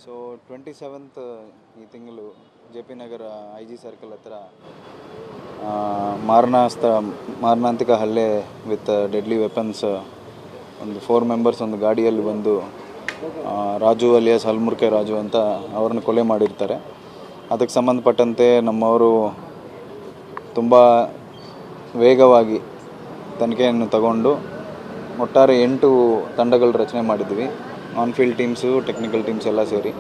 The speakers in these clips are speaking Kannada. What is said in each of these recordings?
ಸೊ 27th ಈ ತಿಂಗಳು J P Nagar I G circle ಹತ್ರ ಮಾರಣಾಂತಿಕ ಹಲ್ಲೆ ವಿತ್ ಡೆಡ್ಲಿ ವೆಪನ್ಸ್ ಒಂದು 4 ಮೆಂಬರ್ಸ್ ಒಂದು ಗಾಡಿಯಲ್ಲಿ ಬಂದು ರಾಜು ಅಲಿಯಾಸ್ ಹಲ್ಮುರ್ಕೆ ರಾಜು ಅಂತ ಅವ್ರನ್ನ ಕೊಲೆ ಮಾಡಿರ್ತಾರೆ. ಅದಕ್ಕೆ ಸಂಬಂಧಪಟ್ಟಂತೆ ನಮ್ಮವರು ತುಂಬ ವೇಗವಾಗಿ ತನಿಖೆಯನ್ನು ತಗೊಂಡು ಒಟ್ಟಾರೆ 8 ತಂಡಗಳು ರಚನೆ ಮಾಡಿದ್ವಿ. On field teams, technical teams ಎಲ್ಲ ಸೇರಿ.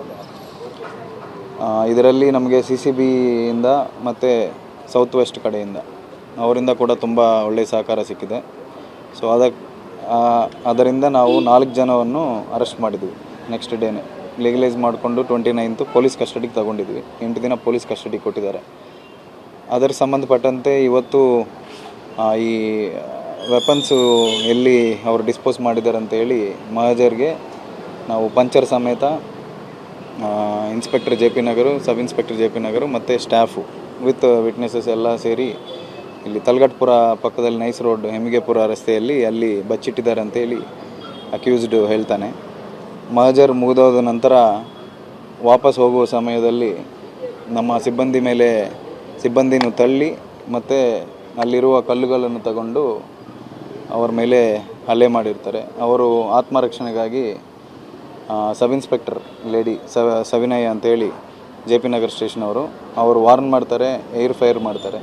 ಇದರಲ್ಲಿ ನಮಗೆ CCBಯಿಂದ ಮತ್ತು ಸೌತ್ ವೆಸ್ಟ್ ಕಡೆಯಿಂದ ಅವರಿಂದ ಕೂಡ ತುಂಬ ಒಳ್ಳೆಯ ಸಹಕಾರ ಸಿಕ್ಕಿದೆ. ಸೊ ಅದರಿಂದ ನಾವು 4 ಜನವನ್ನು ಅರೆಸ್ಟ್ ಮಾಡಿದ್ವಿ. ನೆಕ್ಸ್ಟ್ ಡೇನೇ ಲೀಗಲೈಸ್ ಮಾಡಿಕೊಂಡು 29th ಪೊಲೀಸ್ ಕಸ್ಟಡಿಗೆ ತಗೊಂಡಿದ್ವಿ. 8 ದಿನ ಪೊಲೀಸ್ ಕಸ್ಟಡಿಗೆ ಕೊಟ್ಟಿದ್ದಾರೆ. ಅದರ ಸಂಬಂಧಪಟ್ಟಂತೆ ಇವತ್ತು ಈ ವೆಪನ್ಸು ಎಲ್ಲಿ ಅವರು ಡಿಸ್ಪೋಸ್ ಮಾಡಿದ್ದಾರೆ ಅಂತೇಳಿ ಮಹಜರ್ಗೆ ನಾವು ಪಂಚರ್ ಸಮೇತ ಇನ್ಸ್ಪೆಕ್ಟರ್ ಜೆ ಪಿ ನಗರ, ಸಬ್ ಇನ್ಸ್ಪೆಕ್ಟರ್ ಜೆ ಪಿ ನಗರ ಮತ್ತು ಸ್ಟಾಫು ವಿತ್ ವಿಟ್ನೆಸಸ್ ಎಲ್ಲ ಸೇರಿ ಇಲ್ಲಿ ತಲಗಟ್ಪುರ ಪಕ್ಕದಲ್ಲಿ ನೈಸ್ ರೋಡ್ ಹೆಮ್ಮಿಗೆಪುರ ರಸ್ತೆಯಲ್ಲಿ ಅಲ್ಲಿ ಬಚ್ಚಿಟ್ಟಿದ್ದಾರೆ ಅಂತೇಳಿ ಅಕ್ಯೂಸ್ಡ್ ಹೇಳ್ತಾನೆ. ಮಹಜರ್ ಮುಗಿದೋದ ನಂತರ ವಾಪಸ್ ಹೋಗುವ ಸಮಯದಲ್ಲಿ ನಮ್ಮ ಸಿಬ್ಬಂದಿನೂ ತಳ್ಳಿ ಮತ್ತು ಅಲ್ಲಿರುವ ಕಲ್ಲುಗಳನ್ನು ತಗೊಂಡು ಅವರ ಮೇಲೆ ಹಲ್ಲೆ ಮಾಡಿರ್ತಾರೆ. ಅವರು ಆತ್ಮರಕ್ಷಣೆಗಾಗಿ ಸಬ್ ಇನ್ಸ್ಪೆಕ್ಟರ್ ಲೇಡಿ ಸವಿನಯ ಅಂತೇಳಿ ಜೆ ಪಿ ನಗರ್ ಸ್ಟೇಷನ್ ಅವರು ವಾರ್ನ್ ಮಾಡ್ತಾರೆ, ಏರ್ ಫೈರ್ ಮಾಡ್ತಾರೆ.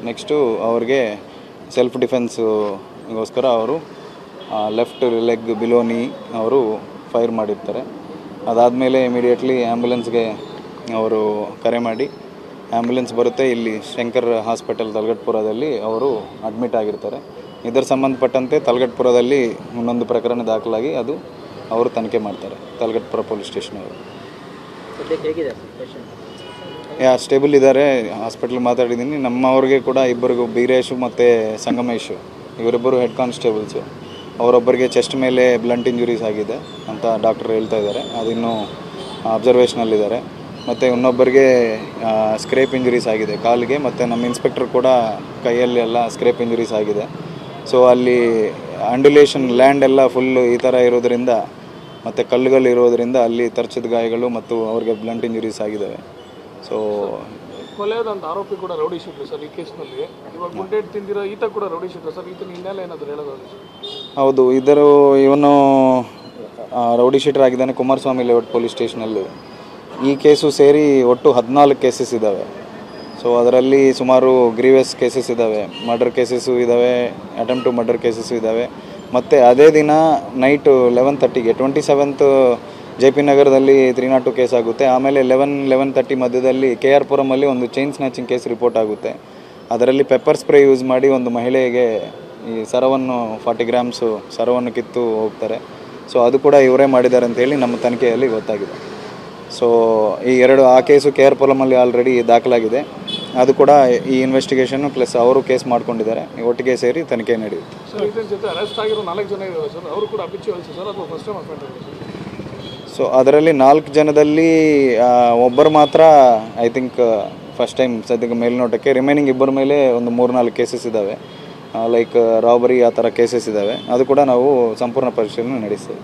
ನೆಕ್ಸ್ಟು ಅವ್ರಿಗೆ ಸೆಲ್ಫ್ ಡಿಫೆನ್ಸ್ಗೋಸ್ಕರ ಅವರು ಲೆಫ್ಟ್ ಲೆಗ್ ಬಿಲೋನಿ ಅವರು ಫೈರ್ ಮಾಡಿರ್ತಾರೆ. ಅದಾದಮೇಲೆ ಇಮಿಡಿಯೇಟ್ಲಿ ಆ್ಯಂಬುಲೆನ್ಸ್ಗೆ ಅವರು ಕರೆ ಮಾಡಿ ಆ್ಯಂಬುಲೆನ್ಸ್ ಬರುತ್ತೆ. ಇಲ್ಲಿ ಶಂಕರ್ ಹಾಸ್ಪಿಟಲ್ ತಲಗಟ್ಪುರದಲ್ಲಿ ಅವರು ಅಡ್ಮಿಟ್ ಆಗಿರ್ತಾರೆ. ಇದರ ಸಂಬಂಧಪಟ್ಟಂತೆ ತಲಗಟ್ಪುರದಲ್ಲಿ ಇನ್ನೊಂದು ಪ್ರಕರಣ ದಾಖಲಾಗಿ ಅದು ಅವರು ತನಿಖೆ ಮಾಡ್ತಾರೆ, ತಲಗಟ್ಪುರ ಪೊಲೀಸ್ ಸ್ಟೇಷನ್ ಅವರು. ಸ್ಟೇಬಲ್ ಇದ್ದಾರೆ, ಹಾಸ್ಪಿಟ್ಲ್ ಮಾತಾಡಿದ್ದೀನಿ. ನಮ್ಮವ್ರಿಗೆ ಕೂಡ ಇಬ್ಬರಿಗೂ ಬೀರೇಶು ಮತ್ತು ಸಂಗಮೇಶು ಇವರಿಬ್ಬರು ಹೆಡ್ ಕಾನ್ಸ್ಟೇಬಲ್ಸು. ಅವರೊಬ್ಬರಿಗೆ ಚೆಸ್ಟ್ ಮೇಲೆ ಬ್ಲಂಟ್ ಇಂಜುರೀಸ್ ಆಗಿದೆ ಅಂತ ಡಾಕ್ಟರ್ ಹೇಳ್ತಾ ಇದ್ದಾರೆ. ಅದಿನ್ನೂ ಅಬ್ಸರ್ವೇಷನಲ್ಲಿದ್ದಾರೆ. ಮತ್ತು ಇನ್ನೊಬ್ಬರಿಗೆ ಸ್ಕ್ರೇಪ್ ಇಂಜುರೀಸ್ ಆಗಿದೆ ಕಾಲಿಗೆ, ಮತ್ತು ನಮ್ಮ ಇನ್ಸ್ಪೆಕ್ಟರ್ ಕೂಡ ಕೈಯಲ್ಲಿ ಎಲ್ಲ ಸ್ಕ್ರೇಪ್ ಇಂಜುರೀಸ್ ಆಗಿದೆ. ಸೊ ಅಲ್ಲಿ ಅಂಡುಲೇಷನ್ ಲ್ಯಾಂಡ್ ಎಲ್ಲ ಫುಲ್ಲು ಈ ಥರ ಇರೋದರಿಂದ ಮತ್ತು ಕಲ್ಲುಗಳು ಇರೋದರಿಂದ ಅಲ್ಲಿ ತರ್ಚಿದ ಗಾಯಗಳು ಮತ್ತು ಅವ್ರಿಗೆ ಬ್ಲಂಟ್ ಇಂಜುರೀಸ್ ಆಗಿದ್ದಾವೆ. ಸೊ ಕೊಲೆಯಾದಂಥ ಆರೋಪಿ ಕೂಡ ರೌಡಿ ಶೀಟ್ರು ಸರ್ ಈ ಕೇಸ್ನಲ್ಲಿ. ಇವಾಗ ಗುಂಡೇಟ್ ತಿಂದಿರೋ ಈತ ಕೂಡ ರೌಡಿ ಶೀಟ್ರು ಸರ್. ಈತನ ಹಿನ್ನೆಲೆ ಏನಾದರೂ ಹೇಳೋದು? ಹೌದು, ಇವನು ರೌಡಿ ಶೀಟರ್ ಆಗಿದ್ದಾನೆ ಕುಮಾರಸ್ವಾಮಿ ಲೇಔಟ್ ಪೊಲೀಸ್ ಸ್ಟೇಷನಲ್ಲಿ. ಈ ಕೇಸು ಸೇರಿ ಒಟ್ಟು 14 ಕೇಸಸ್ ಇದ್ದಾವೆ. ಸೊ ಅದರಲ್ಲಿ ಸುಮಾರು ಗ್ರೀವಿಯಸ್ ಕೇಸಸ್ ಇದ್ದಾವೆ, ಮರ್ಡರ್ ಕೇಸಸ್ಸು ಇದ್ದಾವೆ, ಅಟೆಂಪ್ಟ್ ಟು ಮರ್ಡರ್ ಕೇಸಸ್ಸು ಇದ್ದಾವೆ. ಮತ್ತು ಅದೇ ದಿನ ನೈಟು 11:30ಗೆ 27th ಜೆ ಪಿ ನಗರದಲ್ಲಿ 302 ಕೇಸ್ ಆಗುತ್ತೆ. ಆಮೇಲೆ 11:30 ಮಧ್ಯದಲ್ಲಿ KR ಪುರಮಲ್ಲಿ ಒಂದು ಚೈನ್ ಸ್ನ್ಯಾಚಿಂಗ್ ಕೇಸ್ ರಿಪೋರ್ಟ್ ಆಗುತ್ತೆ. ಅದರಲ್ಲಿ ಪೆಪ್ಪರ್ ಸ್ಪ್ರೇ ಯೂಸ್ ಮಾಡಿ ಒಂದು ಮಹಿಳೆಗೆ ಈ ಸರವನ್ನು 40 ಗ್ರಾಮ್ಸು ಸರವನ್ನು ಕಿತ್ತು ಹೋಗ್ತಾರೆ. ಸೊ ಅದು ಕೂಡ ಇವರೇ ಮಾಡಿದ್ದಾರೆ ಅಂತೇಳಿ ನಮ್ಮ ತನಿಖೆಯಲ್ಲಿ ಗೊತ್ತಾಗಿದೆ. ಸೊ ಈ ಆ ಕೇಸು KR ಪುರಮಲ್ಲಿ ಆಲ್ರೆಡಿ ದಾಖಲಾಗಿದೆ. ಅದು ಕೂಡ ಈ ಇನ್ವೆಸ್ಟಿಗೇಷನ್ನು ಪ್ಲಸ್ ಅವರು ಕೇಸ್ ಮಾಡ್ಕೊಂಡಿದ್ದಾರೆ, ಒಟ್ಟಿಗೆ ಸೇರಿ ತನಿಖೆ ನಡೆಯುತ್ತೆ. ಸರ್ ಇದರ ಜೊತೆ ಅರೆಸ್ಟ್ ಆಗಿರೋ 4 ಜನ ಇದ್ದಾರೆ ಸರ್, ಅವರು ಕೂಡ ಅಪಿಚುವಲ್ಸ್ ಸರ್ ಅಥವಾ ಫಸ್ಟ್ ಟೈಮ್ ಅಫೆಂಡರ್? ಸೊ ಅದರಲ್ಲಿ 4 ಜನದಲ್ಲಿ ಒಬ್ಬರು ಮಾತ್ರ ಐ ಥಿಂಕ್ ಫಸ್ಟ್ ಟೈಮ್ ಸದ್ಯಕ್ಕೆ ಮೇಲ್ನೋಟಕ್ಕೆ. ರಿಮೈನಿಂಗ್ ಇಬ್ಬರ ಮೇಲೆ ಒಂದು 3-4 ಕೇಸಸ್ ಇದ್ದಾವೆ, ಲೈಕ್ ರಾಬರಿ ಆ ಥರ ಕೇಸಸ್ ಇದ್ದಾವೆ. ಅದು ಕೂಡ ನಾವು ಸಂಪೂರ್ಣ ಪರಿಶೀಲನೆ ನಡೆಸ್ತೇವೆ.